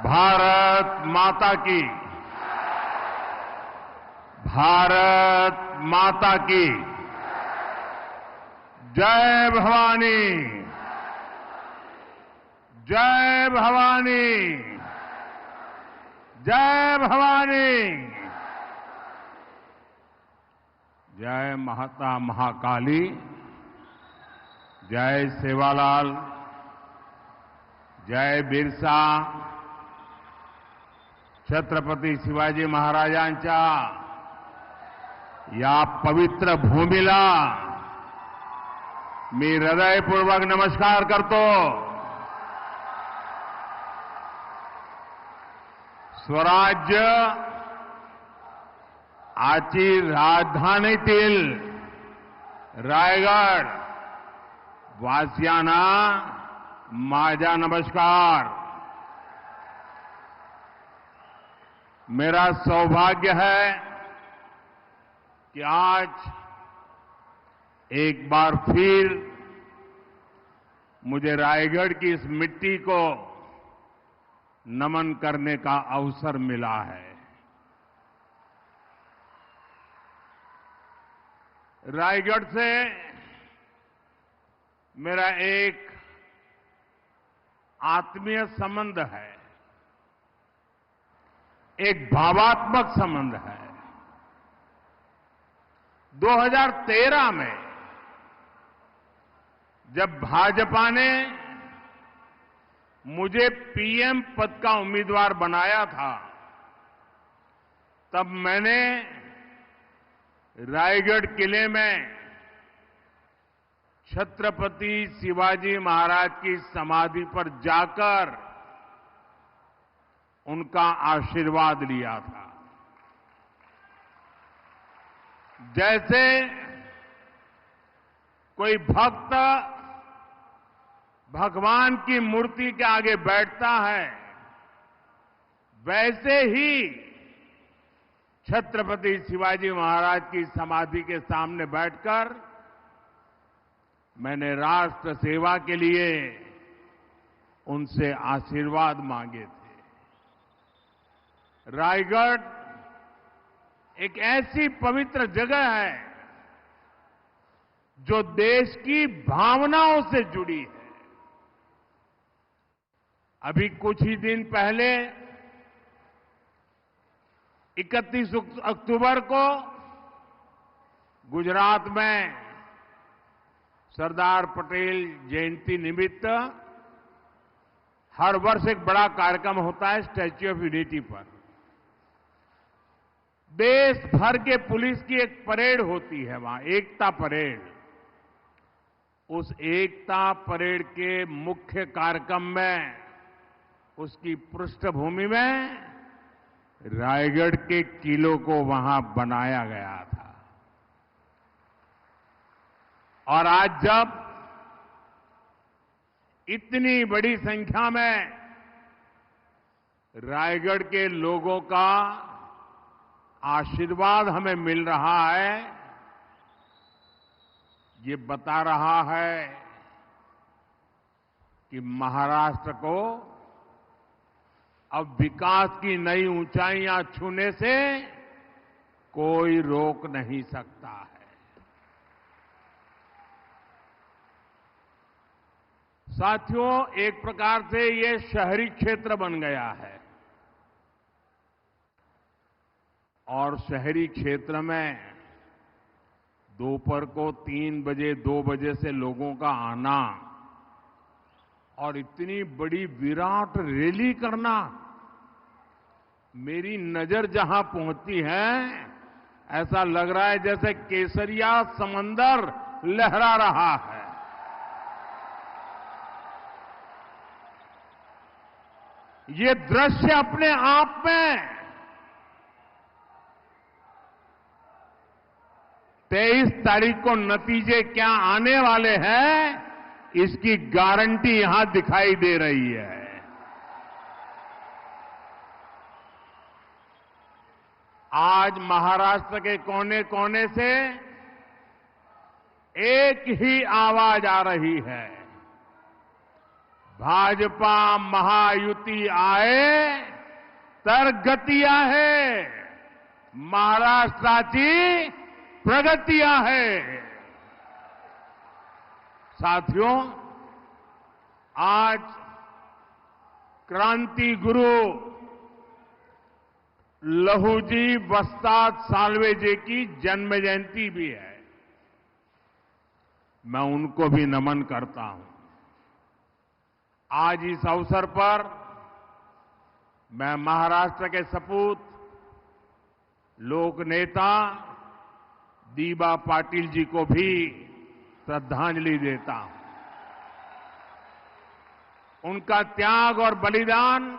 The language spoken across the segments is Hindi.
भारत माता की। भारत माता की। जय भवानी। जय भवानी। जय भवानी। जय माता महाकाली। जय सेवालाल। जय बिरसा। छत्रपती शिवाजी महाराजांच्या या पवित्र भूमीला मी हृदयपूर्वक नमस्कार करतो। स्वराज्य आजची राजधानीतील रायगड वासियांना माझा नमस्कार। मेरा सौभाग्य है कि आज एक बार फिर मुझे रायगढ़ की इस मिट्टी को नमन करने का अवसर मिला है। रायगढ़ से मेरा एक आत्मीय संबंध है, एक भावात्मक संबंध है। 2013 में जब भाजपा ने मुझे पीएम पद का उम्मीदवार बनाया था, तब मैंने रायगढ़ किले में छत्रपति शिवाजी महाराज की समाधि पर जाकर उनका आशीर्वाद लिया था। जैसे कोई भक्त भगवान की मूर्ति के आगे बैठता है, वैसे ही छत्रपति शिवाजी महाराज की समाधि के सामने बैठकर मैंने राष्ट्र सेवा के लिए उनसे आशीर्वाद मांगे थे। रायगढ़ एक ऐसी पवित्र जगह है जो देश की भावनाओं से जुड़ी है। अभी कुछ ही दिन पहले 31 अक्टूबर को गुजरात में सरदार पटेल जयंती निमित्त हर वर्ष एक बड़ा कार्यक्रम होता है स्टैच्यू ऑफ यूनिटी पर। देश भर के पुलिस की एक परेड होती है वहां, एकता परेड। उस एकता परेड के मुख्य कार्यक्रम में, उसकी पृष्ठभूमि में रायगढ़ के किलों को वहां बनाया गया था। और आज जब इतनी बड़ी संख्या में रायगढ़ के लोगों का आशीर्वाद हमें मिल रहा है, ये बता रहा है कि महाराष्ट्र को अब विकास की नई ऊंचाइयां छूने से कोई रोक नहीं सकता है। साथियों, एक प्रकार से ये शहरी क्षेत्र बन गया है और शहरी क्षेत्र में दोपहर को 3 बजे 2 बजे से लोगों का आना और इतनी बड़ी विराट रैली करना, मेरी नजर जहां पहुंचती है ऐसा लग रहा है जैसे केसरिया समंदर लहरा रहा है। ये दृश्य अपने आप में 23 तारीख को नतीजे क्या आने वाले हैं, इसकी गारंटी यहां दिखाई दे रही है। आज महाराष्ट्र के कोने कोने से एक ही आवाज आ रही है, भाजपा महायुती आए तर गती आहे, महाराष्ट्राची प्रगती आहे. साथियों, आज क्रांति गुरु लहूजी वस्ताद साल्वे जी की जन्म जयंती भी है. मैं उनको भी नमन करता हूं. आज इस अवसर पर मैं महाराष्ट्र के सपूत लोक नेता दीबा पाटिल जी को भी श्रद्धांजलि देता हूं. उनका त्याग और बलिदान,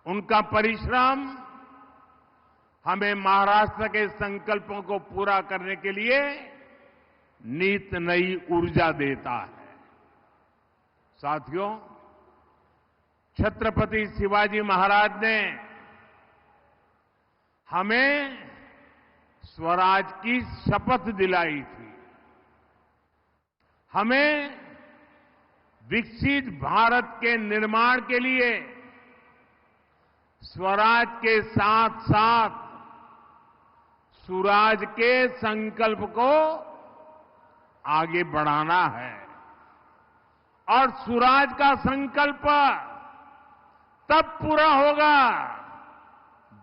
उनका परिश्रम हमें महाराष्ट्र के संकल्पों को पूरा करने के लिए नित नई ऊर्जा देता है. साथियों, छत्रपति शिवाजी महाराज ने हमें स्वराज की शपथ दिलाई थी. हमें विकसित भारत के निर्माण के लिए स्वराज के साथ साथ सुराज के संकल्प को आगे बढ़ाना है. और सुराज का संकल्प तब पूरा होगा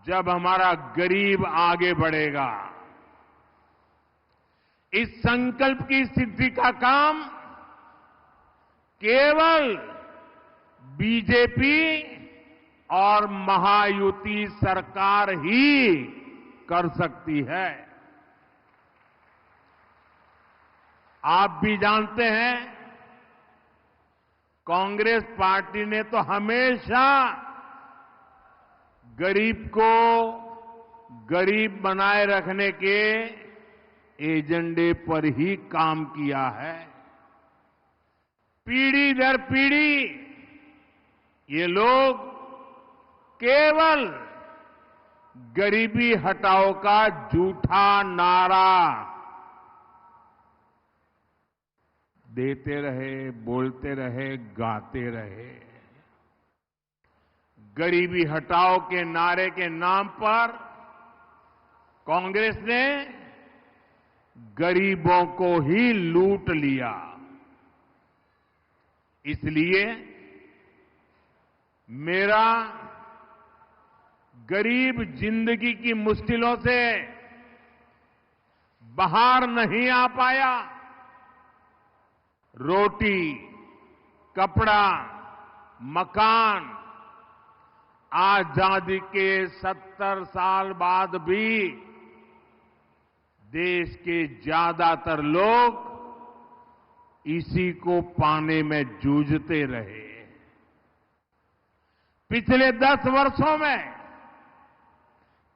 जब हमारा गरीब आगे बढ़ेगा. इस संकल्प की सिद्धि का काम केवल बीजेपी और महायुति सरकार ही कर सकती है. आप भी जानते हैं, कांग्रेस पार्टी ने तो हमेशा गरीब को गरीब बनाए रखने के एजेंडे पर ही काम किया है. पीढ़ी दर पीढ़ी ये लोग केवल गरीबी हटाओ का झूठा नारा देते रहे, बोलते रहे, गाते रहे. गरीबी हटाओ के नारे के नाम पर कांग्रेस ने गरीबों को ही लूट लिया. इसलिए मेरा गरीब जिंदगी की मुश्किलों से बाहर नहीं आ पाया. रोटी, कपड़ा, मकान, आजादी के 70 साल बाद भी देश के ज्यादातर लोग इसी को पाने में जूझते रहे. पिछले 10 वर्षों में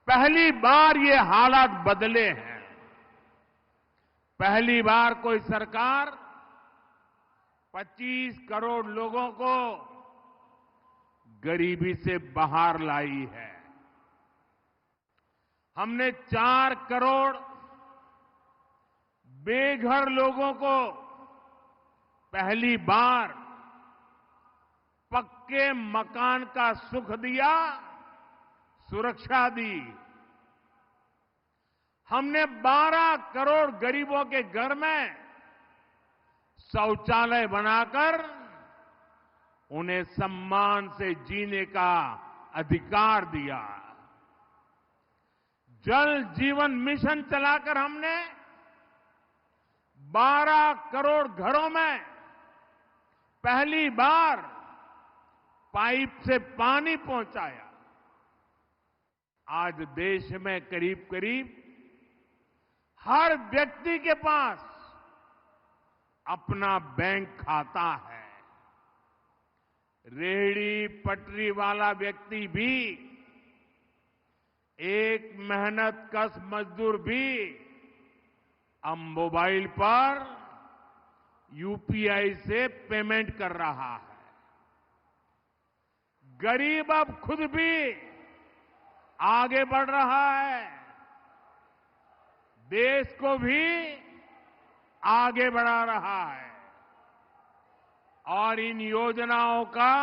पहली बार ये हालात बदले हैं. पहली बार कोई सरकार 25 करोड़ लोगों को गरीबी से बाहर लाई है. हमने 4 करोड़ बेघर लोगों को पहली बार पक्के मकान का सुख दिया, सुरक्षा दी. हमने 12 करोड़ गरीबों के घर में शौचालय बनाकर उन्हें सम्मान से जीने का अधिकार दिया. जल जीवन मिशन चलाकर हमने 12 करोड़ घरों में पहली बार पाइप से पानी पहुंचाया. आज देश में करीब करीब हर व्यक्ति के पास अपना बैंक खाता है. रेहड़ी पटरी वाला व्यक्ति भी, एक मेहनतकश मजदूर भी अब मोबाइल पर यूपीआई से पेमेंट कर रहा है. गरीब अब खुद भी आगे बढ़ रहा है. देश को भी आगे बढ़ा रहा है. और इन योजनाओं का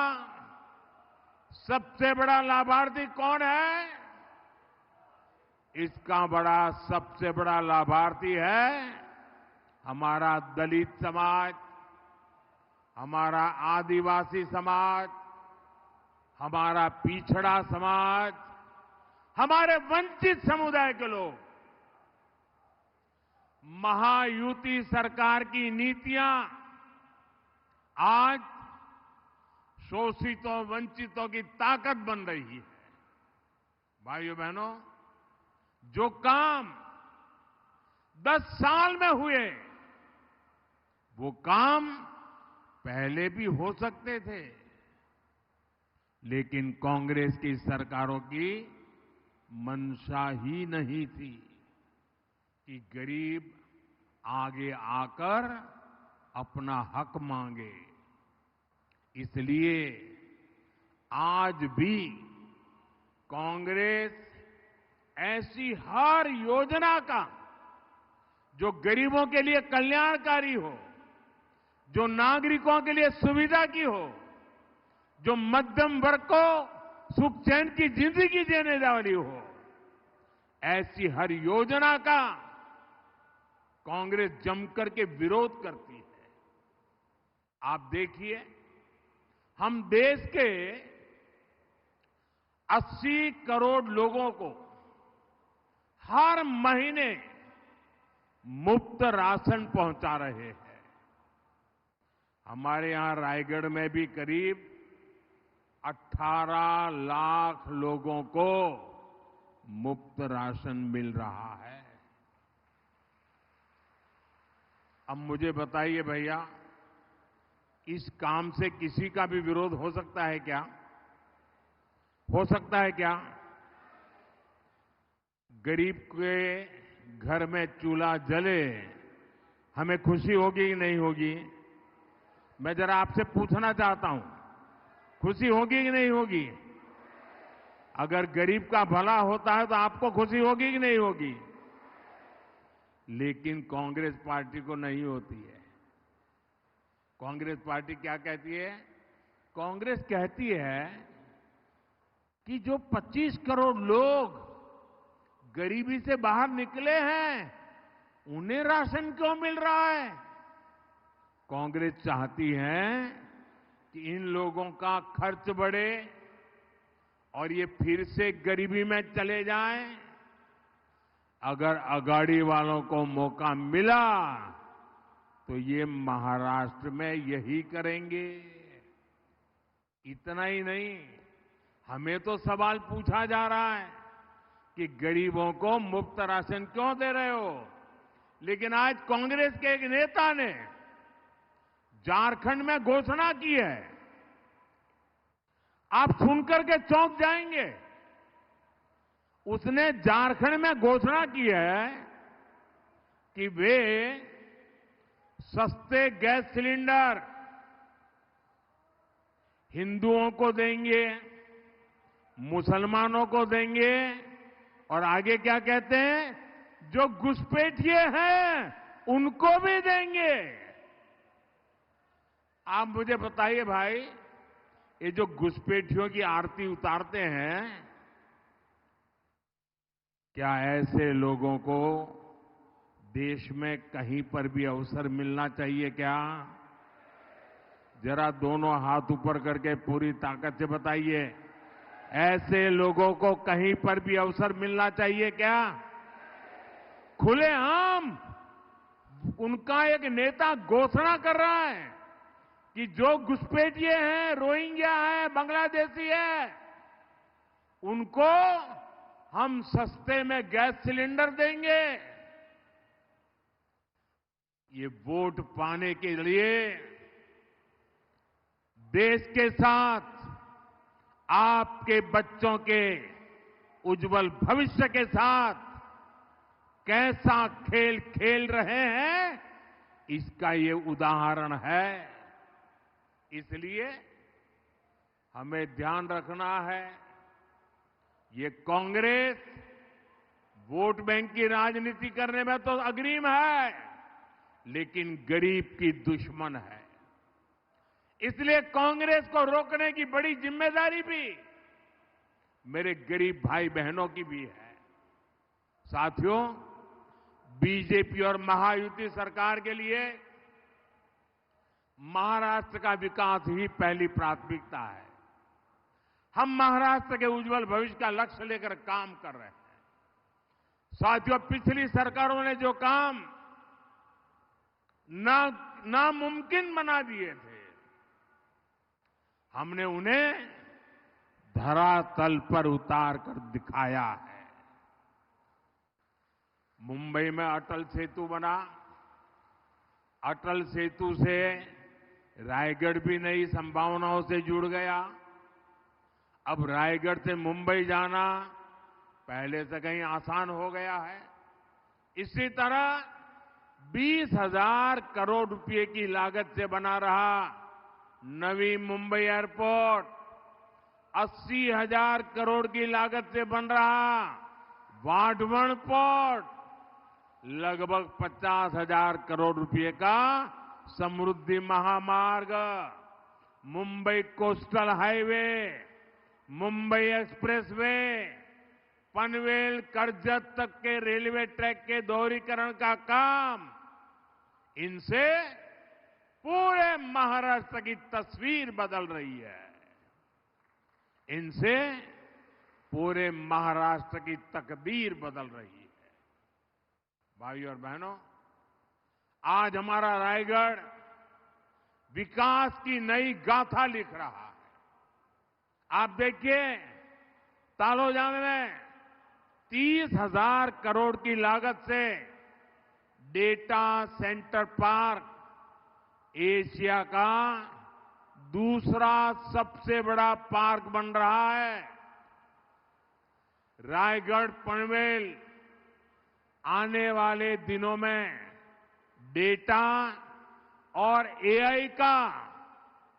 सबसे बड़ा लाभार्थी कौन है? इसका सबसे बड़ा लाभार्थी है हमारा दलित समाज, हमारा आदिवासी समाज, हमारा पिछड़ा समाज, हमारे वंचित समुदाय के लोग। महायुति सरकार की नीतियां आज शोषितों, वंचितों की ताकत बन रही है। भाइयों बहनों, जो काम 10 साल में हुए, वो काम पहले भी हो सकते थे, लेकिन कांग्रेस की सरकारों की मंशा ही नहीं थी कि गरीब आगे आकर अपना हक मांगे। इसलिए आज भी कांग्रेस ऐसी हर योजना का जो गरीबों के लिए कल्याणकारी हो, जो नागरिकों के लिए सुविधा की हो, जो मध्यम वर्ग को सुख चैन की जिंदगी देने वाली हो, ऐसी हर योजना का कांग्रेस जमकर के विरोध करती है। आप देखिए, हम देश के 80 करोड़ लोगों को हर महीने मुफ्त राशन पहुंचा रहे हैं। हमारे यहां रायगढ़ में भी करीब 18 लाख लोगों को मुफ्त राशन मिल रहा है। अब मुझे बताइए भैया, इस काम से किसी का भी विरोध हो सकता है क्या? हो सकता है क्या? गरीब के घर में चूल्हा जले, हमें खुशी होगी कि नहीं होगी? मैं जरा आपसे पूछना चाहता हूं, खुशी होगी कि नहीं होगी? अगर गरीब का भला होता है तो आपको खुशी होगी कि नहीं होगी? लेकिन कांग्रेस पार्टी को नहीं होती है। कांग्रेस पार्टी क्या कहती है? कांग्रेस कहती है कि जो 25 करोड़ लोग गरीबी से बाहर निकले हैं, उन्हें राशन क्यों मिल रहा है? कांग्रेस चाहती है कि इन लोगों का खर्च बढ़े और ये फिर से गरीबी में चले जाएं। अगर अगाड़ी वालों को मौका मिला तो ये महाराष्ट्र में यही करेंगे। इतना ही नहीं, हमें तो सवाल पूछा जा रहा है कि गरीबों को मुफ्त राशन क्यों दे रहे हो? लेकिन आज कांग्रेस के एक नेता ने झारखंड में घोषणा की है, आप सुनकर के चौंक जाएंगे। उसने झारखंड में घोषणा की है कि वे सस्ते गैस सिलेंडर हिंदुओं को देंगे, मुसलमानों को देंगे, और आगे क्या कहते हैं, जो घुसपैठिए हैं उनको भी देंगे। आप मुझे बताइए भाई, ये जो घुसपैठियों की आरती उतारते हैं, क्या ऐसे लोगों को देश में कहीं पर भी अवसर मिलना चाहिए क्या? जरा दोनों हाथ ऊपर करके पूरी ताकत से बताइए, ऐसे लोगों को कहीं पर भी अवसर मिलना चाहिए क्या? खुलेआम उनका एक नेता घोषणा कर रहा है कि जो घुसपैठिए हैं, रोहिंग्या है, बांग्लादेशी है, उनको हम सस्ते में गैस सिलेंडर देंगे। ये वोट पाने के लिए देश के साथ आपके बच्चों के उज्जवल भविष्य के साथ कैसा खेल खेल रहे हैं, इसका ये उदाहरण है। इसलिए हमें ध्यान रखना है, ये कांग्रेस वोट बैंक की राजनीति करने में तो अग्रिम है, लेकिन गरीब की दुश्मन है। इसलिए कांग्रेस को रोकने की बड़ी जिम्मेदारी भी मेरे गरीब भाई बहनों की भी है। साथियों, बीजेपी और महायुति सरकार के लिए महाराष्ट्र का विकास ही पहली प्राथमिकता है। हम महाराष्ट्र के उज्जवल भविष्य का लक्ष्य लेकर काम कर रहे हैं। साथियों, पिछली सरकारों ने जो काम नामुमकिन बना दिए थे, हमने उन्हें धरातल पर उतार कर दिखाया है। मुंबई में अटल सेतु बना। अटल सेतु से रायगढ़ भी नई संभावनाओं से जुड़ गया। अब रायगढ़ से मुंबई जाना पहले से कहीं आसान हो गया है। इसी तरह 20,000 करोड़ रुपए की लागत से बना रहा नवी मुंबई एयरपोर्ट, 80,000 करोड़ की लागत से बन रहा वाढवण पोर्ट, लगभग 50,000 करोड़ रुपए का समृद्धि महामार्ग, Mumbai coastal highway, Mumbai expressway, Panvel Karjat तक के रेलवे ट्रैक के दोहरीकरण का काम, इनसे पूरे महाराष्ट्र की तस्वीर बदल रही है। इनसे पूरे महाराष्ट्र की तकदीर बदल रही है। भाइयों और बहनों, आज हमारा रायगढ़ विकास की नई गाथा लिख रहा है। आप देखिए, तालोजा में 30,000 करोड़ की लागत से डेटा सेंटर पार्क एशिया का दूसरा सबसे बड़ा पार्क बन रहा है। रायगढ़ पनवेल आने वाले दिनों में डेटा और एआई का,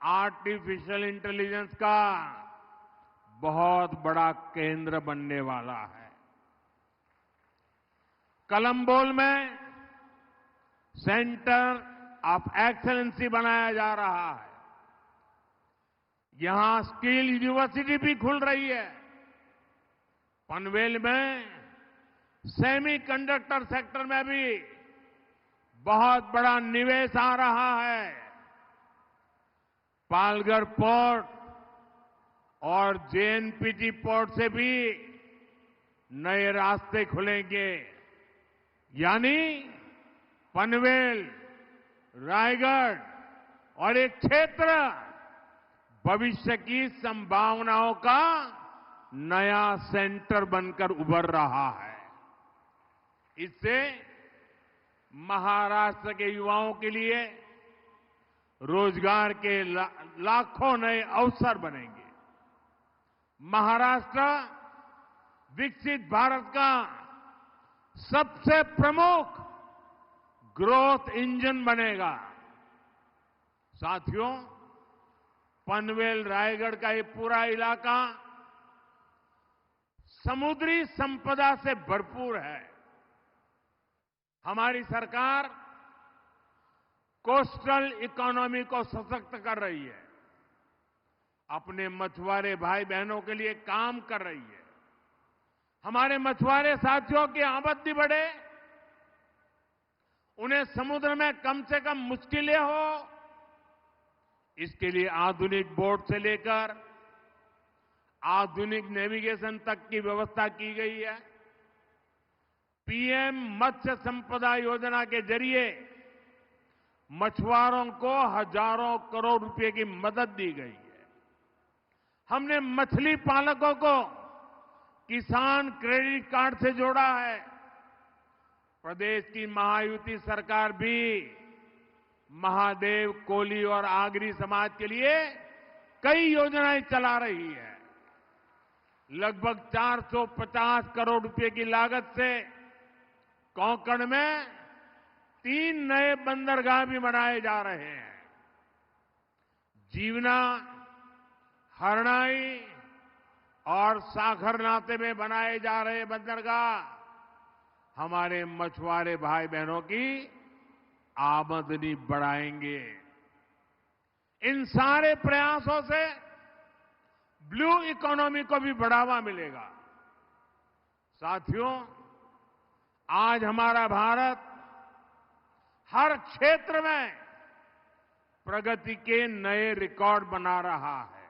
आर्टिफिशियल इंटेलिजेंस का बहुत बड़ा केंद्र बनने वाला है। कलम्बोल में सेंटर ऑफ एक्सेलेंसी बनाया जा रहा है। यहां स्किल यूनिवर्सिटी भी खुल रही है। पनवेल में सेमीकंडक्टर सेक्टर में भी बहुत बड़ा निवेश आ रहा है। पालघर पोर्ट और जेएनपीटी पोर्ट से भी नए रास्ते खुलेंगे। यानी पनवेल, रायगढ़ और एक क्षेत्र भविष्य की संभावनाओं का नया सेंटर बनकर उभर रहा है। इससे महाराष्ट्र के युवाओं के लिए रोजगार के लाखों नए अवसर बनेंगे। महाराष्ट्र विकसित भारत का सबसे प्रमुख ग्रोथ इंजन बनेगा। साथियों, पनवेल रायगढ़ का ये पूरा इलाका समुद्री संपदा से भरपूर है। हमारी सरकार कोस्टल इकोनॉमी को सशक्त कर रही है, अपने मछुआरे भाई बहनों के लिए काम कर रही है। हमारे मछुआरे साथियों की आमदनी बढ़े, उन्हें समुद्र में कम से कम मुश्किलें हो, इसके लिए आधुनिक बोट से लेकर आधुनिक नेविगेशन तक की व्यवस्था की गई है। पीएम मत्स्य संपदा योजना के जरिए मछुआरों को हजारों करोड़ रुपए की मदद दी गई है। हमने मछली पालकों को किसान क्रेडिट कार्ड से जोड़ा है। प्रदेश की महायुति सरकार भी महादेव, कोली और आगरी समाज के लिए कई योजनाएं चला रही है। लगभग 450 करोड़ रुपए की लागत से कोंकण में 3 नए बंदरगाह भी बनाए जा रहे हैं। जीवना, हरनाई और साखरनाते में बनाए जा रहे बंदरगाह हमारे मछुआरे भाई बहनों की आमदनी बढ़ाएंगे। इन सारे प्रयासों से ब्लू इकोनॉमी को भी बढ़ावा मिलेगा। साथियों, आज हमारा भारत हर क्षेत्र में प्रगति के नए रिकॉर्ड बना रहा है,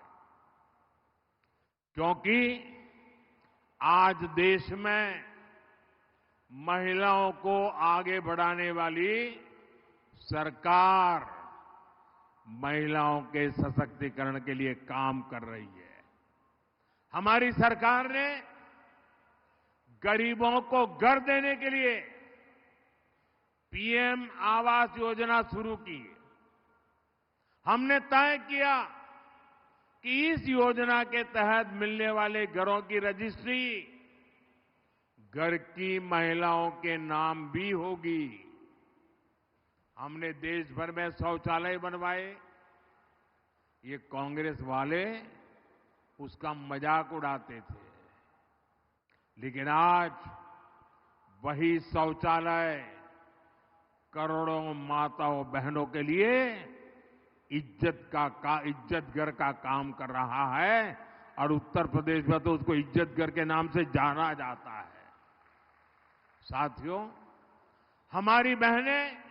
क्योंकि आज देश में महिलाओं को आगे बढ़ाने वाली सरकार महिलाओं के सशक्तिकरण के लिए काम कर रही है। हमारी सरकार ने गरीबों को घर देने के लिए पीएम आवास योजना शुरू की। हमने तय किया कि इस योजना के तहत मिलने वाले घरों की रजिस्ट्री घर की महिलाओं के नाम भी होगी। हमने देश भर में शौचालय बनवाए। ये कांग्रेस वाले उसका मजाक उड़ाते थे, लेकिन आज वही शौचालय करोड़ों माताओं बहनों के लिए इज्जत घर का काम कर रहा है, और उत्तर प्रदेश में तो उसको इज्जत घर के नाम से जाना जाता है। साथियों, हमारी बहनें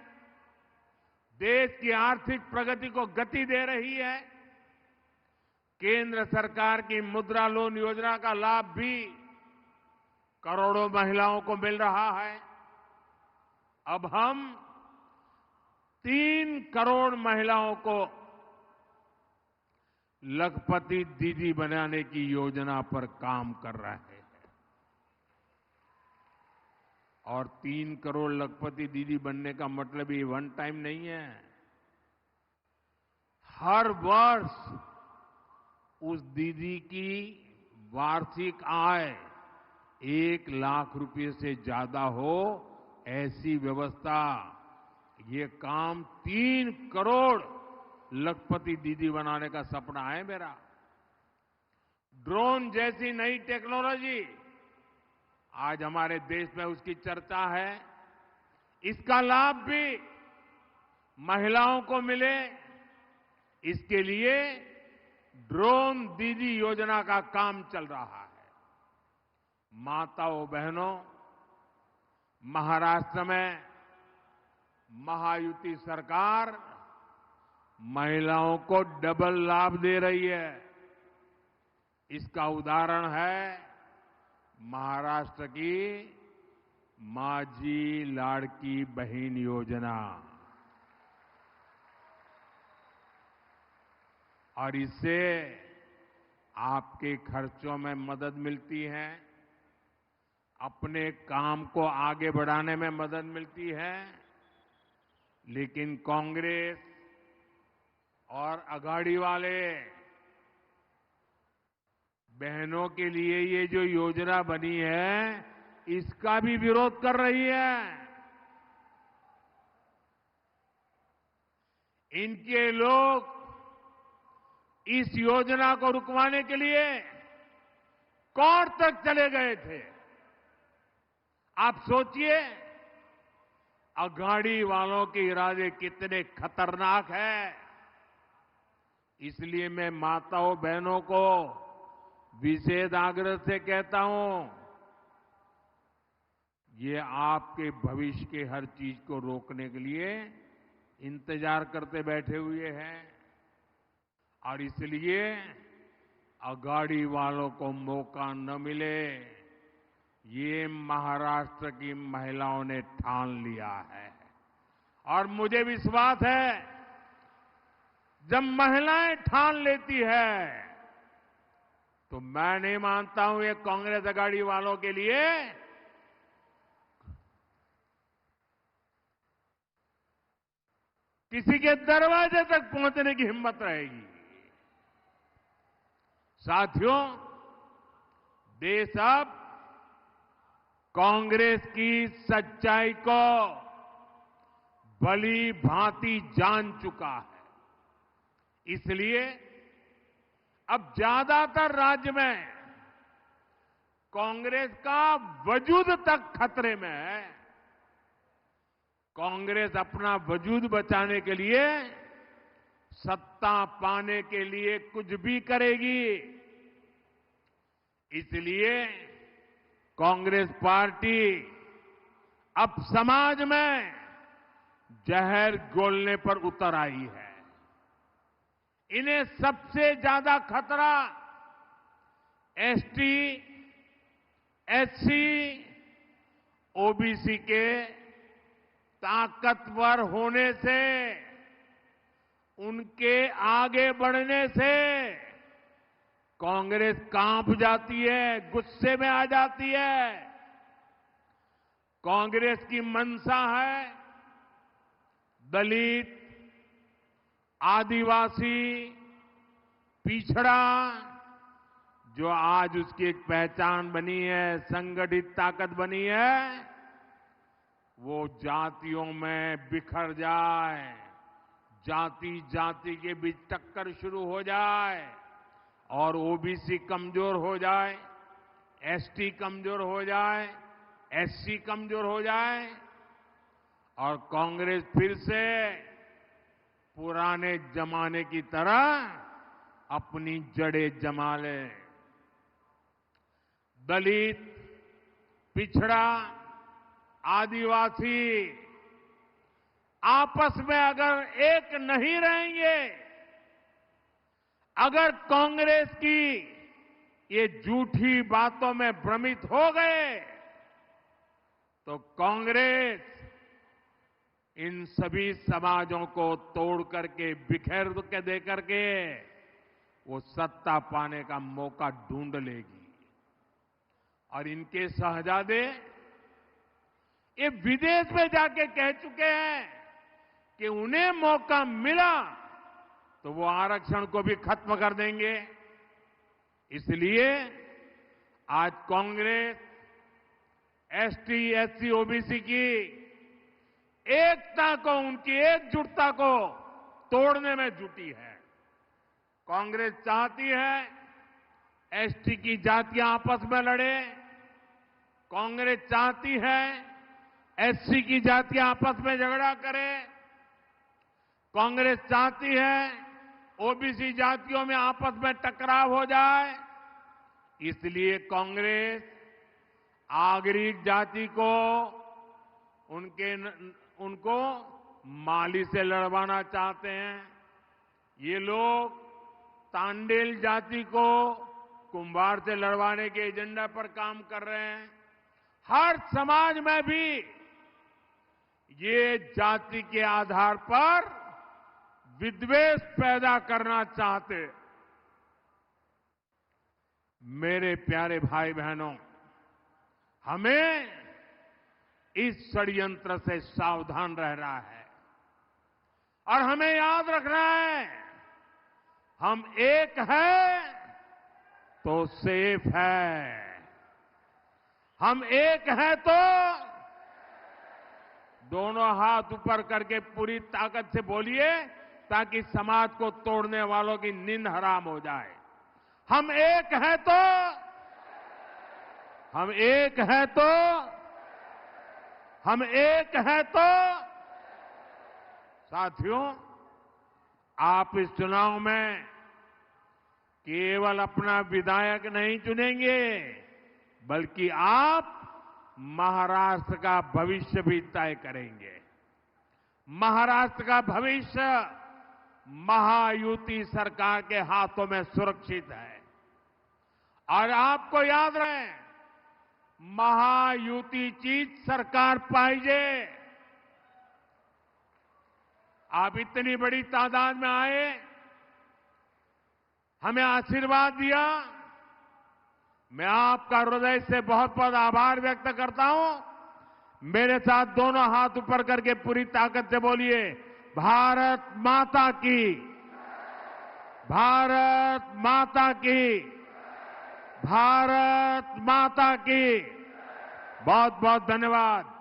देश की आर्थिक प्रगति को गति दे रही है। केंद्र सरकार की मुद्रा लोन योजना का लाभ भी करोड़ों महिलाओं को मिल रहा है। अब हम 3 करोड़ महिलाओं को लखपति दीदी बनाने की योजना पर काम कर रहे हैं। और 3 करोड़ लखपति दीदी बनने का मतलब ये वन टाइम नहीं है। हर वर्ष उस दीदी की वार्षिक आय 1 लाख रुपए से ज्यादा हो, ऐसी व्यवस्था, ये काम 3 करोड़ लखपति दीदी बनाने का सपना है मेरा। ड्रोन जैसी नई टेक्नोलॉजी आज हमारे देश में उसकी चर्चा है। इसका लाभ भी महिलाओं को मिले, इसके लिए ड्रोन दीदी योजना का काम चल रहा है। माताओं बहनों, महाराष्ट्र में महायुति सरकार महिलाओं को डबल लाभ दे रही है। इसका उदाहरण है महाराष्ट्र की माझी लाड़की बहन योजना। और इससे आपके खर्चों में मदद मिलती है, अपने काम को आगे बढ़ाने में मदद मिलती है। लेकिन कांग्रेस और अघाड़ी वाले बहनों के लिए ये जो योजना बनी है, इसका भी विरोध कर रही है। इनके लोग इस योजना को रुकवाने के लिए कोर्ट तक चले गए थे। आप सोचिए, अघाड़ी वालों के इरादे कितने खतरनाक हैं। इसलिए मैं माताओं बहनों को विशेष आग्रह से कहता हूं, ये आपके भविष्य के हर चीज को रोकने के लिए इंतजार करते बैठे हुए हैं। और इसलिए अघाड़ी वालों को मौका न मिले, ये महाराष्ट्र की महिलाओं ने ठान लिया है। और मुझे विश्वास है, जब महिलाएं ठान लेती है तो मैं नहीं मानता हूं ये कांग्रेस अघाड़ी वालों के लिए किसी के दरवाजे तक पहुंचने की हिम्मत रहेगी। साथियों, देश अब कांग्रेस की सच्चाई को भली भांति जान चुका है। इसलिए अब ज्यादातर राज्य में कांग्रेस का वजूद तक खतरे में है। कांग्रेस अपना वजूद बचाने के लिए सत्ता पाने के लिए कुछ भी करेगी। इसलिए कांग्रेस पार्टी अब समाज में जहर घोलने पर उतर आई है। इन्हें सबसे ज्यादा खतरा एसटी, एससी, ओबीसी के ताकतवर होने से, उनके आगे बढ़ने से कांग्रेस कांप जाती है, गुस्से में आ जाती है। कांग्रेस की मंशा है दलित, आदिवासी, पिछड़ा, जो आज उसकी एक पहचान बनी है, संगठित ताकत बनी है, वो जातियों में बिखर जाए, जाति जाति के बीच टक्कर शुरू हो जाए और ओबीसी कमजोर हो जाए, एसटी कमजोर हो जाए, एससी कमजोर हो जाए और कांग्रेस फिर से पुराने जमाने की तरह अपनी जड़ें जमा ले। दलित, पिछड़ा, आदिवासी आपस में अगर एक नहीं रहेंगे, अगर कांग्रेस की ये झूठी बातों में भ्रमित हो गए, तो कांग्रेस इन सभी समाजों को तोड़ करके, बिखेर के दे करके वो सत्ता पाने का मौका ढूंढ लेगी। और इनके शहजादे ये विदेश में जाके कह चुके हैं कि उन्हें मौका मिला तो वो आरक्षण को भी खत्म कर देंगे। इसलिए आज कांग्रेस एसटी, एससी, ओबीसी की एकता को, उनकी एकजुटता को तोड़ने में जुटी है। कांग्रेस चाहती है एसटी की जातियां आपस में लड़े, कांग्रेस चाहती है एससी की जातियां आपस में झगड़ा करें, कांग्रेस चाहती है ओबीसी जातियों में आपस में टकराव हो जाए। इसलिए कांग्रेस आगरी जाति को, उनको माली से लड़वाना चाहते हैं। ये लोग तांडेल जाति को कुंभार से लड़वाने के एजेंडा पर काम कर रहे हैं। हर समाज में भी ये जाति के आधार पर विद्वेष पैदा करना चाहते। मेरे प्यारे भाई बहनों, हमें इस षड्यंत्र से सावधान रहना है और हमें याद रखना है, हम एक हैं तो सेफ है। हम एक हैं तो दोनों हाथ ऊपर करके पूरी ताकत से बोलिए, ताकि समाज को तोड़ने वालों की नींद हराम हो जाए। हम एक हैं तो, हम एक हैं तो, हम एक हैं तो। साथियों, आप इस चुनाव में केवल अपना विधायक नहीं चुनेंगे, बल्कि आप महाराष्ट्र का भविष्य भी तय करेंगे। महाराष्ट्र का भविष्य महायुति सरकार के हाथों में सुरक्षित है। और आपको याद रहे, महायुतीचीच सरकार पाहिजे। आप इतनी बड़ी तादाद में आए, हमें आशीर्वाद दिया, मैं आपका हृदय से बहुत बहुत आभार व्यक्त करता हूं। मेरे साथ दोनों हाथ ऊपर करके पूरी ताकत से बोलिए, भारत माता की, भारत माता की, भारत माता की। बहुत बहुत धन्यवाद।